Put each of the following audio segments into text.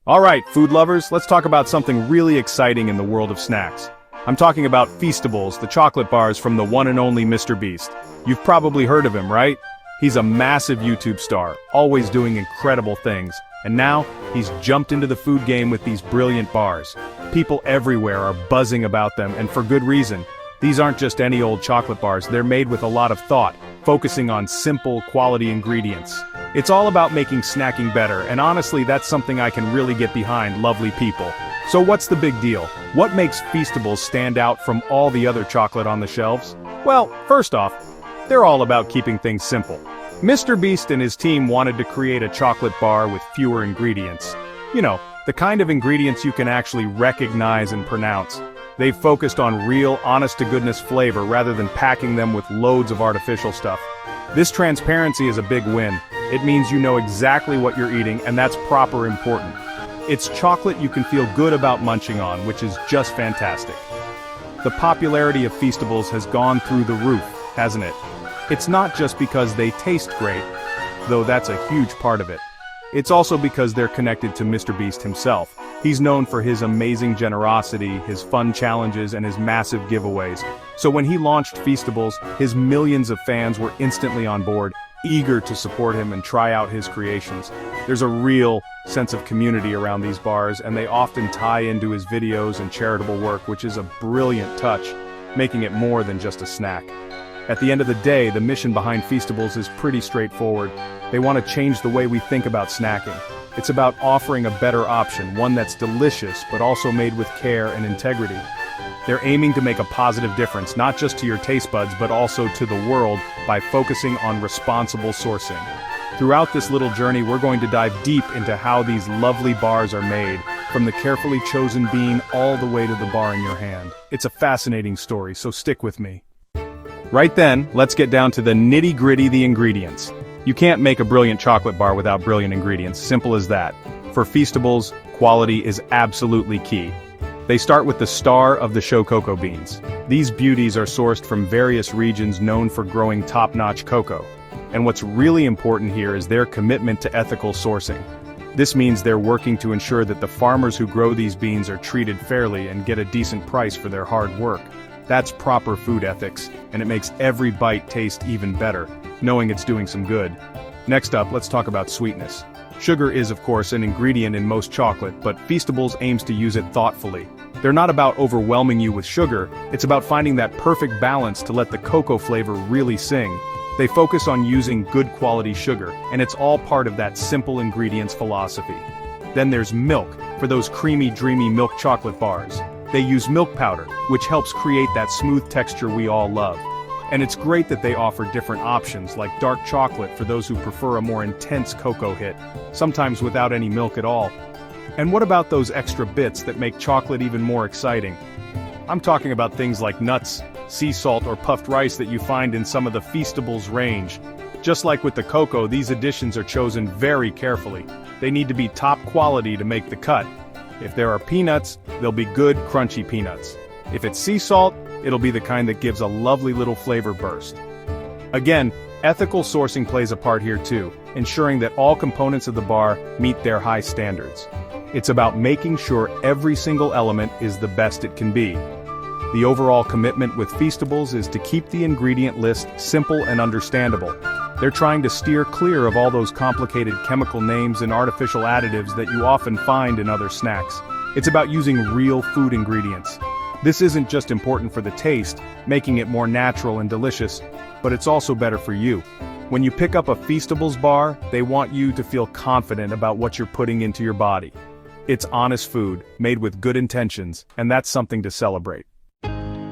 Alright, food lovers, let's talk about something really exciting in the world of snacks. I'm talking about Feastables, the chocolate bars from the one and only MrBeast. You've probably heard of him, right? He's a massive YouTube star, always doing incredible things, and now, he's jumped into the food game with these brilliant bars. People everywhere are buzzing about them, and for good reason. These aren't just any old chocolate bars, they're made with a lot of thought, focusing on simple, quality ingredients. It's all about making snacking better, and honestly that's something I can really get behind, lovely people. So what's the big deal? What makes Feastables stand out from all the other chocolate on the shelves? Well, first off, they're all about keeping things simple. MrBeast and his team wanted to create a chocolate bar with fewer ingredients. You know, the kind of ingredients you can actually recognize and pronounce. They've focused on real, honest-to-goodness flavor rather than packing them with loads of artificial stuff. This transparency is a big win. It means you know exactly what you're eating, and that's proper important. It's chocolate you can feel good about munching on, which is just fantastic. The popularity of Feastables has gone through the roof, hasn't it? It's not just because they taste great, though that's a huge part of it. It's also because they're connected to MrBeast himself. He's known for his amazing generosity, his fun challenges, and his massive giveaways. So when he launched Feastables, his millions of fans were instantly on board, eager to support him and try out his creations. There's a real sense of community around these bars, and they often tie into his videos and charitable work, which is a brilliant touch, making it more than just a snack. At the end of the day, the mission behind Feastables is pretty straightforward. They want to change the way we think about snacking. It's about offering a better option, one that's delicious but also made with care and integrity. They're aiming to make a positive difference, not just to your taste buds but also to the world by focusing on responsible sourcing. Throughout this little journey, we're going to dive deep into how these lovely bars are made, from the carefully chosen bean all the way to the bar in your hand. It's a fascinating story, so stick with me. Right then, let's get down to the nitty-gritty, the ingredients. You can't make a brilliant chocolate bar without brilliant ingredients, simple as that. For Feastables, quality is absolutely key. They start with the star of the show, cocoa beans. These beauties are sourced from various regions known for growing top-notch cocoa. And what's really important here is their commitment to ethical sourcing. This means they're working to ensure that the farmers who grow these beans are treated fairly and get a decent price for their hard work. That's proper food ethics, and it makes every bite taste even better, knowing it's doing some good. Next up, let's talk about sweetness. Sugar is, of course, an ingredient in most chocolate, but Feastables aims to use it thoughtfully. They're not about overwhelming you with sugar, it's about finding that perfect balance to let the cocoa flavor really sing. They focus on using good quality sugar, and it's all part of that simple ingredients philosophy. Then there's milk, for those creamy, dreamy milk chocolate bars. They use milk powder, which helps create that smooth texture we all love. And it's great that they offer different options, like dark chocolate for those who prefer a more intense cocoa hit, sometimes without any milk at all. And what about those extra bits that make chocolate even more exciting? I'm talking about things like nuts, sea salt, or puffed rice that you find in some of the Feastables range. Just like with the cocoa, these additions are chosen very carefully. They need to be top quality to make the cut. If there are peanuts, they'll be good, crunchy peanuts. If it's sea salt, it'll be the kind that gives a lovely little flavor burst. Again, ethical sourcing plays a part here too, ensuring that all components of the bar meet their high standards. It's about making sure every single element is the best it can be. The overall commitment with Feastables is to keep the ingredient list simple and understandable. They're trying to steer clear of all those complicated chemical names and artificial additives that you often find in other snacks. It's about using real food ingredients. This isn't just important for the taste, making it more natural and delicious, but it's also better for you. When you pick up a Feastables bar, they want you to feel confident about what you're putting into your body. It's honest food, made with good intentions, and that's something to celebrate.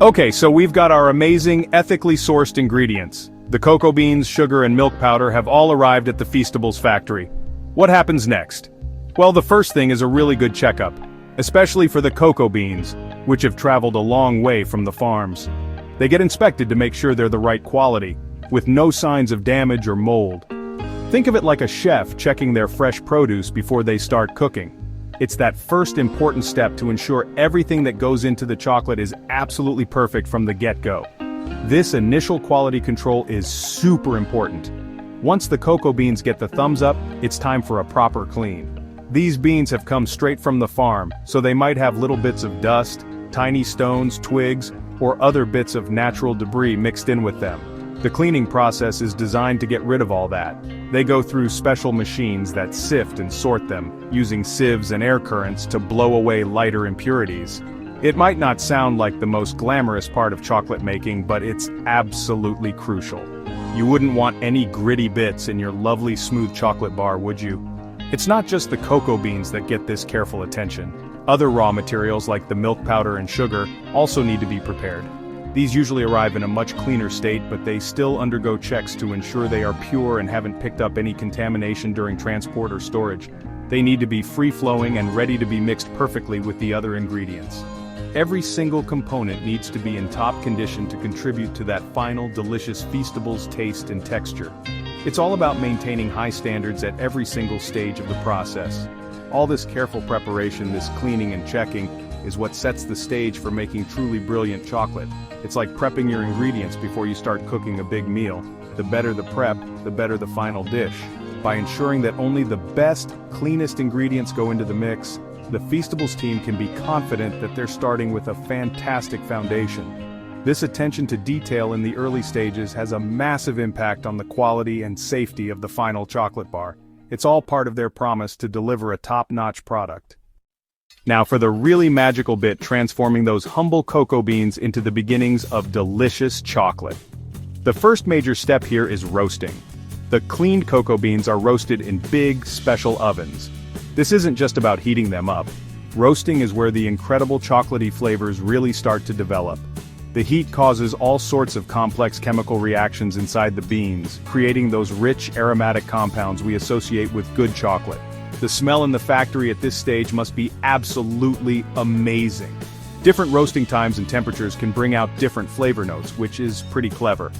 Okay, so we've got our amazing, ethically sourced ingredients. The cocoa beans, sugar, and milk powder have all arrived at the Feastables factory. What happens next? Well, the first thing is a really good checkup, especially for the cocoa beans, which have traveled a long way from the farms. They get inspected to make sure they're the right quality, with no signs of damage or mold. Think of it like a chef checking their fresh produce before they start cooking. It's that first important step to ensure everything that goes into the chocolate is absolutely perfect from the get-go. This initial quality control is super important. Once the cocoa beans get the thumbs up, it's time for a proper clean. These beans have come straight from the farm, so they might have little bits of dust, tiny stones, twigs, or other bits of natural debris mixed in with them. The cleaning process is designed to get rid of all that. They go through special machines that sift and sort them, using sieves and air currents to blow away lighter impurities. It might not sound like the most glamorous part of chocolate making, but it's absolutely crucial. You wouldn't want any gritty bits in your lovely smooth chocolate bar, would you? It's not just the cocoa beans that get this careful attention. Other raw materials like the milk powder and sugar also need to be prepared. These usually arrive in a much cleaner state, but they still undergo checks to ensure they are pure and haven't picked up any contamination during transport or storage. They need to be free-flowing and ready to be mixed perfectly with the other ingredients. Every single component needs to be in top condition to contribute to that final delicious Feastables taste and texture. It's all about maintaining high standards at every single stage of the process. All this careful preparation, this cleaning and checking, is what sets the stage for making truly brilliant chocolate. It's like prepping your ingredients before you start cooking a big meal. The better the prep, the better the final dish. By ensuring that only the best, cleanest ingredients go into the mix, the Feastables team can be confident that they're starting with a fantastic foundation. This attention to detail in the early stages has a massive impact on the quality and safety of the final chocolate bar. It's all part of their promise to deliver a top-notch product. Now for the really magical bit, transforming those humble cocoa beans into the beginnings of delicious chocolate. The first major step here is roasting. The cleaned cocoa beans are roasted in big, special ovens. This isn't just about heating them up. Roasting is where the incredible chocolatey flavors really start to develop. The heat causes all sorts of complex chemical reactions inside the beans, creating those rich, aromatic compounds we associate with good chocolate. The smell in the factory at this stage must be absolutely amazing. Different roasting times and temperatures can bring out different flavor notes, which is pretty clever.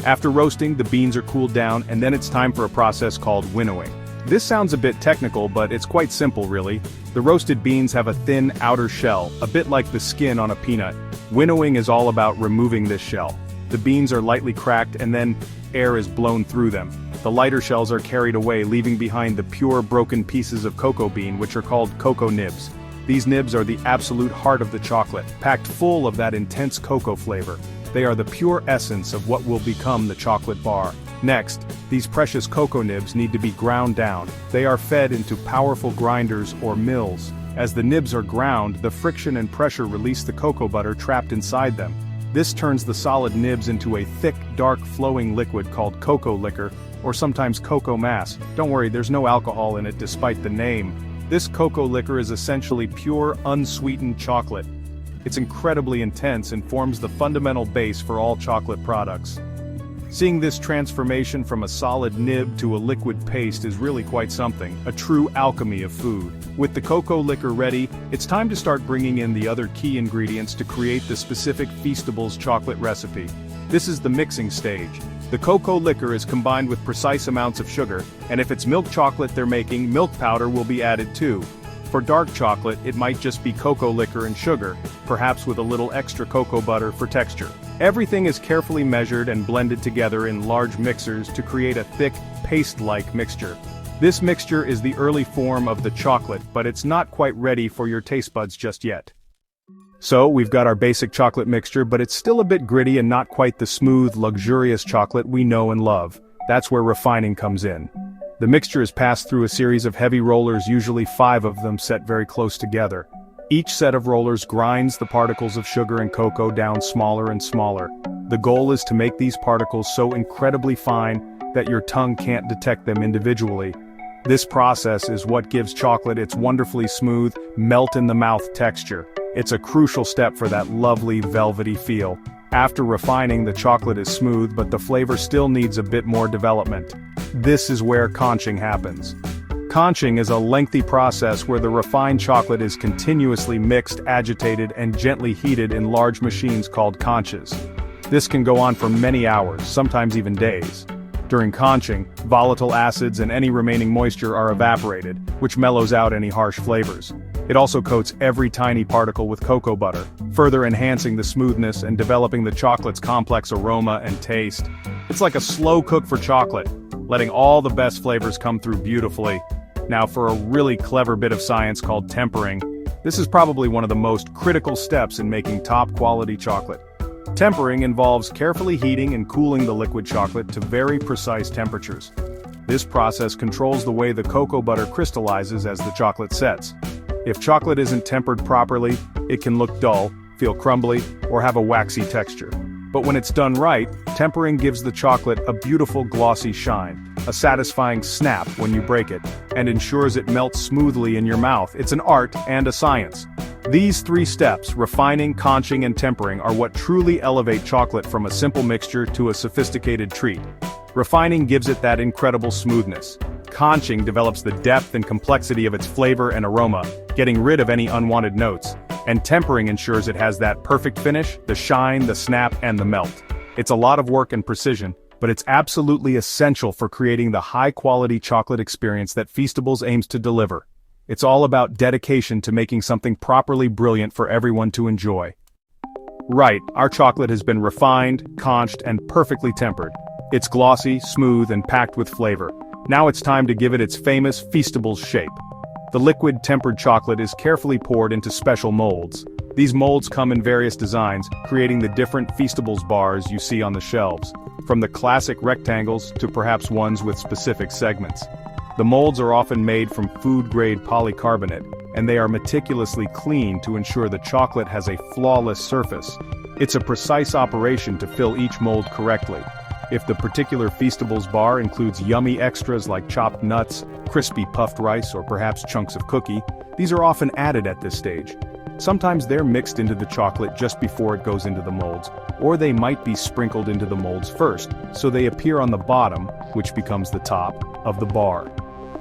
After roasting, the beans are cooled down, and then it's time for a process called winnowing. This sounds a bit technical, but it's quite simple really. The roasted beans have a thin outer shell, a bit like the skin on a peanut. Winnowing is all about removing this shell. The beans are lightly cracked and then air is blown through them. The lighter shells are carried away, leaving behind the pure broken pieces of cocoa bean, which are called cocoa nibs. These nibs are the absolute heart of the chocolate, packed full of that intense cocoa flavor. They are the pure essence of what will become the chocolate bar. Next, these precious cocoa nibs need to be ground down. They are fed into powerful grinders or mills. As the nibs are ground, the friction and pressure release the cocoa butter trapped inside them. This turns the solid nibs into a thick, dark, flowing liquid called cocoa liquor, or sometimes cocoa mass. Don't worry, there's no alcohol in it despite the name. This cocoa liquor is essentially pure, unsweetened chocolate. It's incredibly intense and forms the fundamental base for all chocolate products. Seeing this transformation from a solid nib to a liquid paste is really quite something, a true alchemy of food. With the cocoa liquor ready, it's time to start bringing in the other key ingredients to create the specific Feastables chocolate recipe. This is the mixing stage. The cocoa liquor is combined with precise amounts of sugar, and if it's milk chocolate they're making, milk powder will be added too. For dark chocolate, it might just be cocoa liquor and sugar, perhaps with a little extra cocoa butter for texture. Everything is carefully measured and blended together in large mixers to create a thick, paste-like mixture. This mixture is the early form of the chocolate, but it's not quite ready for your taste buds just yet. So, we've got our basic chocolate mixture, but it's still a bit gritty and not quite the smooth, luxurious chocolate we know and love. That's where refining comes in. The mixture is passed through a series of heavy rollers, usually 5 of them set very close together. Each set of rollers grinds the particles of sugar and cocoa down smaller and smaller. The goal is to make these particles so incredibly fine that your tongue can't detect them individually. This process is what gives chocolate its wonderfully smooth, melt-in-the-mouth texture. It's a crucial step for that lovely, velvety feel. After refining, the chocolate is smooth, but the flavor still needs a bit more development. This is where conching happens. Conching is a lengthy process where the refined chocolate is continuously mixed, agitated, and gently heated in large machines called conches. This can go on for many hours, sometimes even days. During conching, volatile acids and any remaining moisture are evaporated, which mellows out any harsh flavors. It also coats every tiny particle with cocoa butter, further enhancing the smoothness and developing the chocolate's complex aroma and taste. It's like a slow cook for chocolate, letting all the best flavors come through beautifully. Now for a really clever bit of science called tempering, this is probably one of the most critical steps in making top-quality chocolate. Tempering involves carefully heating and cooling the liquid chocolate to very precise temperatures. This process controls the way the cocoa butter crystallizes as the chocolate sets. If chocolate isn't tempered properly, it can look dull, feel crumbly, or have a waxy texture. But when it's done right, tempering gives the chocolate a beautiful glossy shine, a satisfying snap when you break it, and ensures it melts smoothly in your mouth. It's an art and a science. These three steps, refining, conching, and tempering, are what truly elevate chocolate from a simple mixture to a sophisticated treat. Refining gives it that incredible smoothness. Conching develops the depth and complexity of its flavor and aroma, getting rid of any unwanted notes. And tempering ensures it has that perfect finish, the shine, the snap, and the melt. It's a lot of work and precision, but it's absolutely essential for creating the high-quality chocolate experience that Feastables aims to deliver. It's all about dedication to making something properly brilliant for everyone to enjoy. Right, our chocolate has been refined, conched, and perfectly tempered. It's glossy, smooth, and packed with flavor. Now it's time to give it its famous Feastables shape. The liquid tempered chocolate is carefully poured into special molds. These molds come in various designs, creating the different Feastables bars you see on the shelves, from the classic rectangles to perhaps ones with specific segments. The molds are often made from food-grade polycarbonate, and they are meticulously cleaned to ensure the chocolate has a flawless surface. It's a precise operation to fill each mold correctly. If the particular Feastables bar includes yummy extras like chopped nuts, crispy puffed rice, or perhaps chunks of cookie, these are often added at this stage. Sometimes they're mixed into the chocolate just before it goes into the molds, or they might be sprinkled into the molds first, so they appear on the bottom, which becomes the top, of the bar.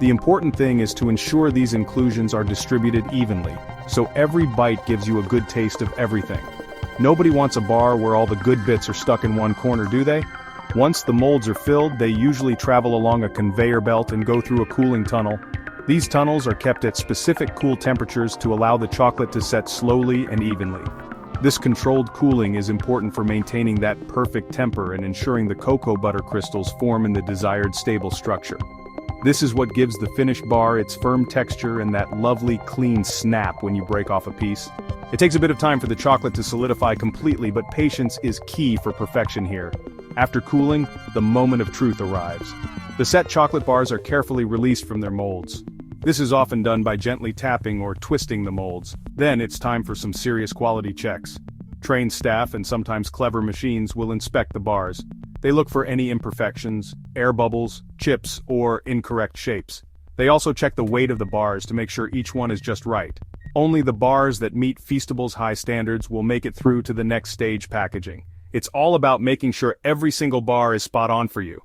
The important thing is to ensure these inclusions are distributed evenly, so every bite gives you a good taste of everything. Nobody wants a bar where all the good bits are stuck in one corner, do they? Once the molds are filled, they usually travel along a conveyor belt and go through a cooling tunnel. These tunnels are kept at specific cool temperatures to allow the chocolate to set slowly and evenly. This controlled cooling is important for maintaining that perfect temper and ensuring the cocoa butter crystals form in the desired stable structure. This is what gives the finished bar its firm texture and that lovely clean snap when you break off a piece. It takes a bit of time for the chocolate to solidify completely, but patience is key for perfection here. After cooling, the moment of truth arrives. The set chocolate bars are carefully released from their molds. This is often done by gently tapping or twisting the molds. Then it's time for some serious quality checks. Trained staff and sometimes clever machines will inspect the bars. They look for any imperfections, air bubbles, chips, or incorrect shapes. They also check the weight of the bars to make sure each one is just right. Only the bars that meet Feastables' high standards will make it through to the next stage packaging. It's all about making sure every single bar is spot on for you.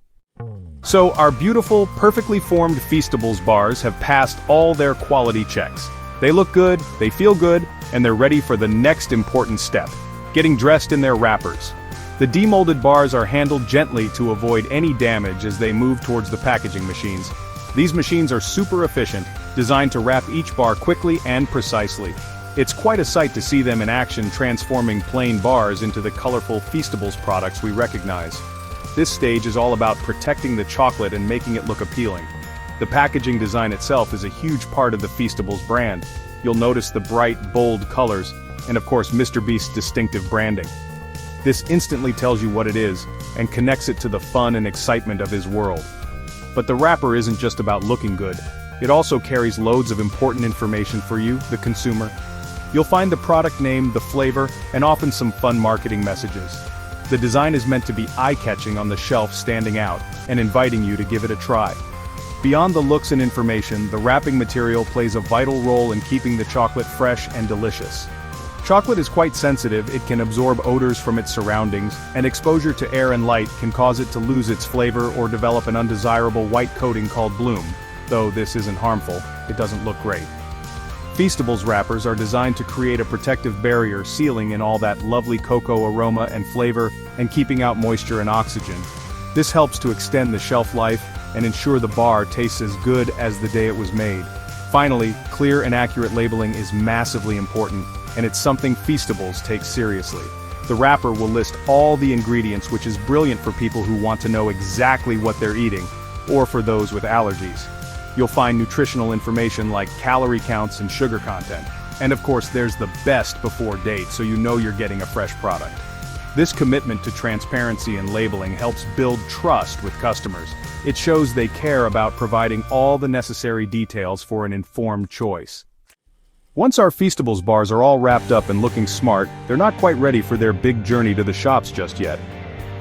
So our beautiful, perfectly formed Feastables bars have passed all their quality checks. They look good, they feel good, and they're ready for the next important step, getting dressed in their wrappers. The demolded bars are handled gently to avoid any damage as they move towards the packaging machines. These machines are super efficient, designed to wrap each bar quickly and precisely. It's quite a sight to see them in action, transforming plain bars into the colorful Feastables products we recognize. This stage is all about protecting the chocolate and making it look appealing. The packaging design itself is a huge part of the Feastables brand. You'll notice the bright, bold colors, and of course MrBeast's distinctive branding. This instantly tells you what it is, and connects it to the fun and excitement of his world. But the wrapper isn't just about looking good. It also carries loads of important information for you, the consumer. You'll find the product name, the flavor, and often some fun marketing messages. The design is meant to be eye-catching on the shelf, standing out, and inviting you to give it a try. Beyond the looks and information, the wrapping material plays a vital role in keeping the chocolate fresh and delicious. Chocolate is quite sensitive, it can absorb odors from its surroundings, and exposure to air and light can cause it to lose its flavor or develop an undesirable white coating called bloom. Though this isn't harmful, it doesn't look great. Feastables wrappers are designed to create a protective barrier, sealing in all that lovely cocoa aroma and flavor, and keeping out moisture and oxygen. This helps to extend the shelf life and ensure the bar tastes as good as the day it was made. Finally, clear and accurate labeling is massively important, and it's something Feastables takes seriously. The wrapper will list all the ingredients, which is brilliant for people who want to know exactly what they're eating, or for those with allergies. You'll find nutritional information like calorie counts and sugar content. And of course, there's the best before date, so you know you're getting a fresh product. This commitment to transparency and labeling helps build trust with customers. It shows they care about providing all the necessary details for an informed choice. Once our Feastables bars are all wrapped up and looking smart, they're not quite ready for their big journey to the shops just yet.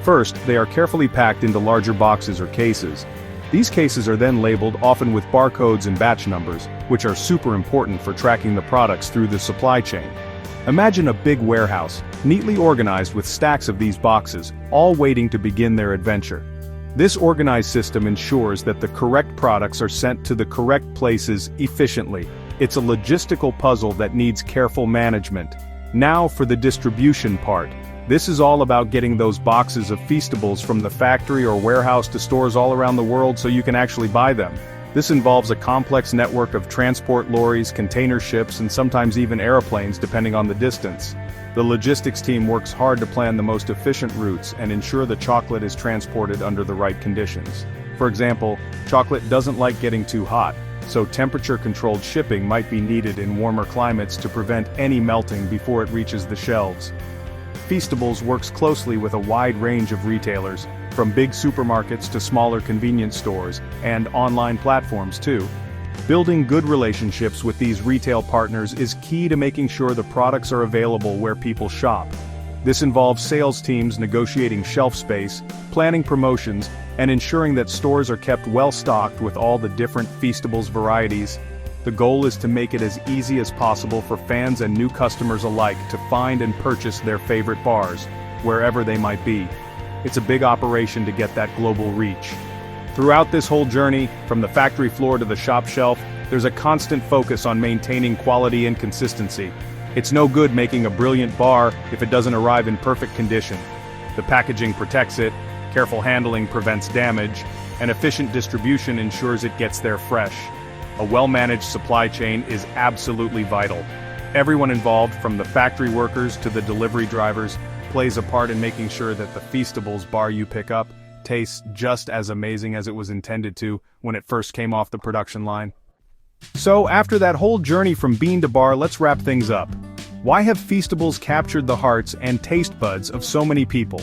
First, they are carefully packed into larger boxes or cases. These cases are then labeled, often with barcodes and batch numbers, which are super important for tracking the products through the supply chain. Imagine a big warehouse, neatly organized with stacks of these boxes, all waiting to begin their adventure. This organized system ensures that the correct products are sent to the correct places efficiently. It's a logistical puzzle that needs careful management. Now for the distribution part. This is all about getting those boxes of Feastables from the factory or warehouse to stores all around the world so you can actually buy them. This involves a complex network of transport lorries, container ships, and sometimes even airplanes depending on the distance. The logistics team works hard to plan the most efficient routes and ensure the chocolate is transported under the right conditions. For example, chocolate doesn't like getting too hot, so temperature-controlled shipping might be needed in warmer climates to prevent any melting before it reaches the shelves. Feastables works closely with a wide range of retailers, from big supermarkets to smaller convenience stores, and online platforms too. Building good relationships with these retail partners is key to making sure the products are available where people shop. This involves sales teams negotiating shelf space, planning promotions, and ensuring that stores are kept well stocked with all the different Feastables varieties. The goal is to make it as easy as possible for fans and new customers alike to find and purchase their favorite bars, wherever they might be. It's a big operation to get that global reach. Throughout this whole journey, from the factory floor to the shop shelf, there's a constant focus on maintaining quality and consistency. It's no good making a brilliant bar if it doesn't arrive in perfect condition. The packaging protects it, careful handling prevents damage, and efficient distribution ensures it gets there fresh. A well-managed supply chain is absolutely vital. Everyone involved, from the factory workers to the delivery drivers, plays a part in making sure that the Feastables bar you pick up tastes just as amazing as it was intended to when it first came off the production line. So after that whole journey from bean to bar, let's wrap things up. Why have Feastables captured the hearts and taste buds of so many people?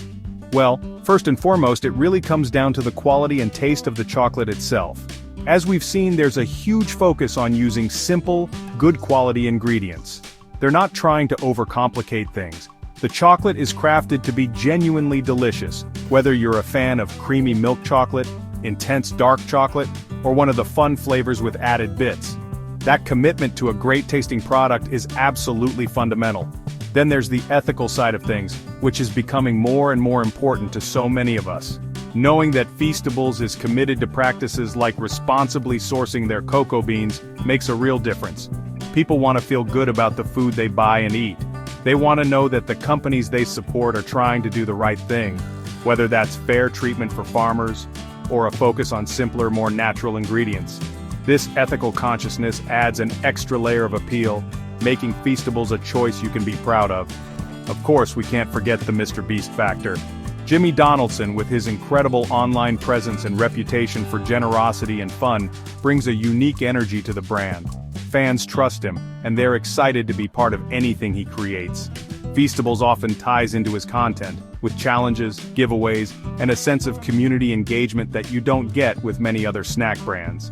Well, first and foremost, it really comes down to the quality and taste of the chocolate itself. As we've seen, there's a huge focus on using simple, good quality ingredients. They're not trying to overcomplicate things. The chocolate is crafted to be genuinely delicious, whether you're a fan of creamy milk chocolate, intense dark chocolate, or one of the fun flavors with added bits. That commitment to a great-tasting product is absolutely fundamental. Then there's the ethical side of things, which is becoming more and more important to so many of us. Knowing that Feastables is committed to practices like responsibly sourcing their cocoa beans makes a real difference. People want to feel good about the food they buy and eat. They want to know that the companies they support are trying to do the right thing, whether that's fair treatment for farmers, or a focus on simpler, more natural ingredients. This ethical consciousness adds an extra layer of appeal, making Feastables a choice you can be proud of. Of course, we can't forget the MrBeast factor. Jimmy Donaldson, with his incredible online presence and reputation for generosity and fun, brings a unique energy to the brand. Fans trust him, and they're excited to be part of anything he creates. Feastables often ties into his content, with challenges, giveaways, and a sense of community engagement that you don't get with many other snack brands.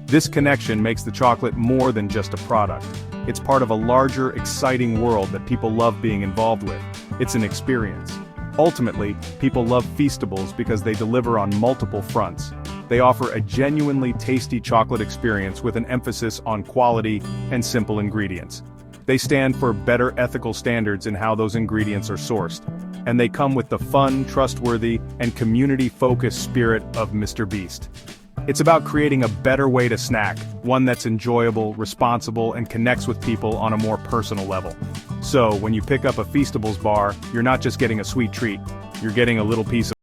This connection makes the chocolate more than just a product. It's part of a larger, exciting world that people love being involved with. It's an experience. Ultimately, people love Feastables because they deliver on multiple fronts. They offer a genuinely tasty chocolate experience with an emphasis on quality and simple ingredients. They stand for better ethical standards in how those ingredients are sourced. And they come with the fun, trustworthy, and community-focused spirit of MrBeast. It's about creating a better way to snack, one that's enjoyable, responsible, and connects with people on a more personal level. So, when you pick up a Feastables bar, you're not just getting a sweet treat, you're getting a little piece of